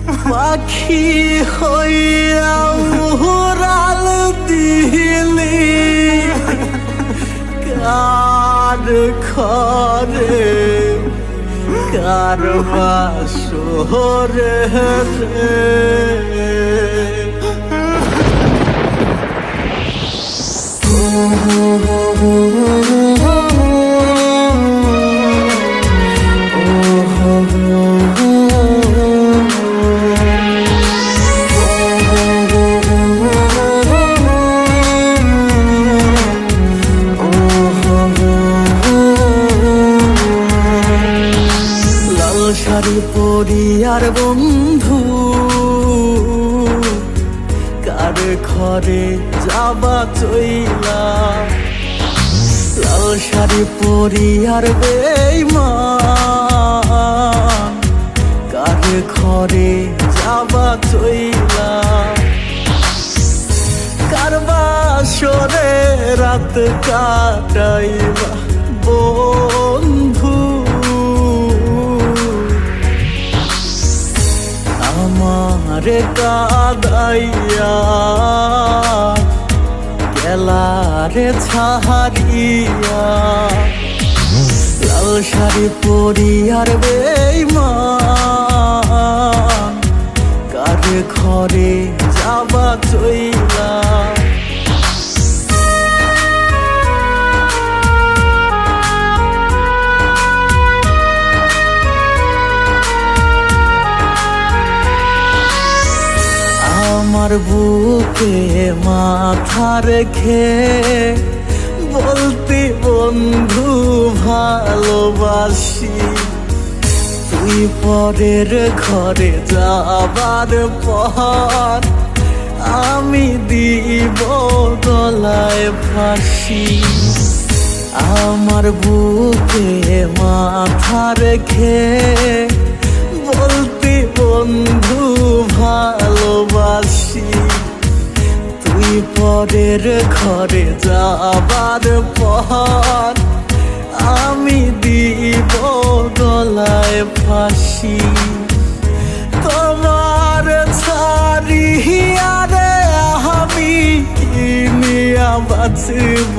পাখি হইয়া উড়াল দিলি কার ঘরে কার বাসরে শাড়ি পরিয়ার বন্ধু কার ঘরে যাবা চইলা লাল শাড়ি পরিয়ার বেঈমান কার ঘরে যাবা চইলা কার বাসরে রাত কাটাইবা বন্ধু আমারে কাদাইয়া গেলারে ছাড়িয়া লাল শাড়ি পরিয়ার বেঈমান কার ঘরে যাবা চইলা আমার বুকে মাথা রেখে বলতি বন্ধু ভালোবাসি তুই পরের ঘরে যাবার পর আমি দিব গলায় ফাঁসি আমার বুকে মাথা রেখে বলতি বন্ধু ভালোবাসি তুই পরের ঘরে যাবার পর আমি দিব গলায় ফাঁসি তোমার ছাড়িয়া রে আমি কিনিয়া বাঁচব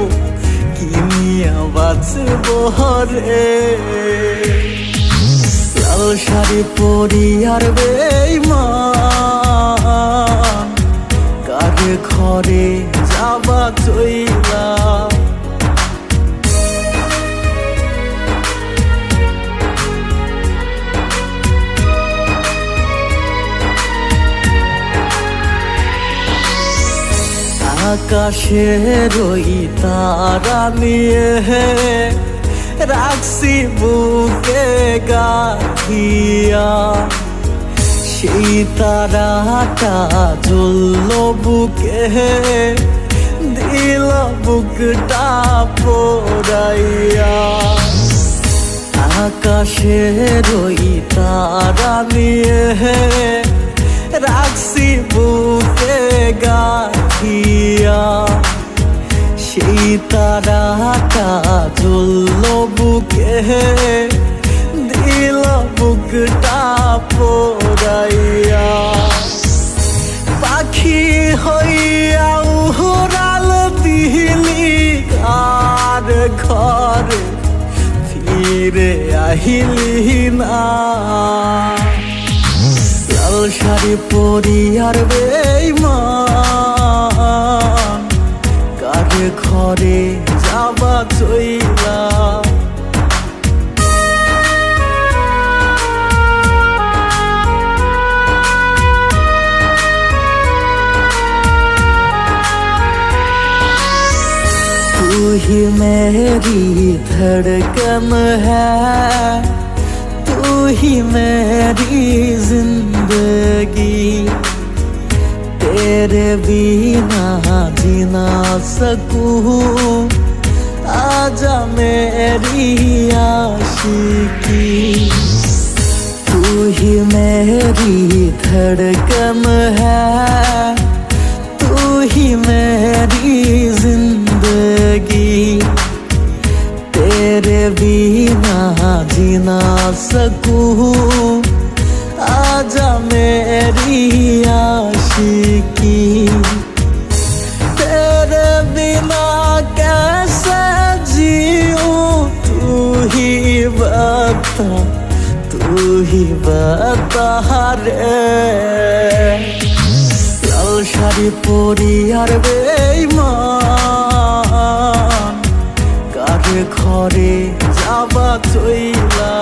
রে লাল শাড়ি পরিয়ার বেঈমান কার ঘরে যাবা চইলা আকাশের ওই তারা নিয়ে রাখছি বুকে গাথিয়া সেই তারাটা জ্বলল বুকে দিল বুকটা পোড়াইয়া আকাশের ওই তারা নিয়ে রাখছি বুকে গাথিয়া সেই তারাটা জ্বলল বুকে দিল বুকটা পোড়াইয়া পাখি হইয়া উড়াল দিলি কার ঘরে ফিরে আহিলি না লাল শাড়ি পরিয়ার বেঈমান কার ঘরে যাবা চইলা तू ही मेरी धड़कन है तू ही मेरी जिंदगी तेरे बिना जी ना सकूं आजा मेरी आशिकी तू ही मेरी धड़कन है तू ही मेरी जिंदगी तेरे बिना जी ना सकूं आजा मेरी आशिकी तेरे बिना कैसे जीऊं तू ही बता रे লাল শাড়ি পরি আর বেঈমান কারে ঘরে যাবা চইলা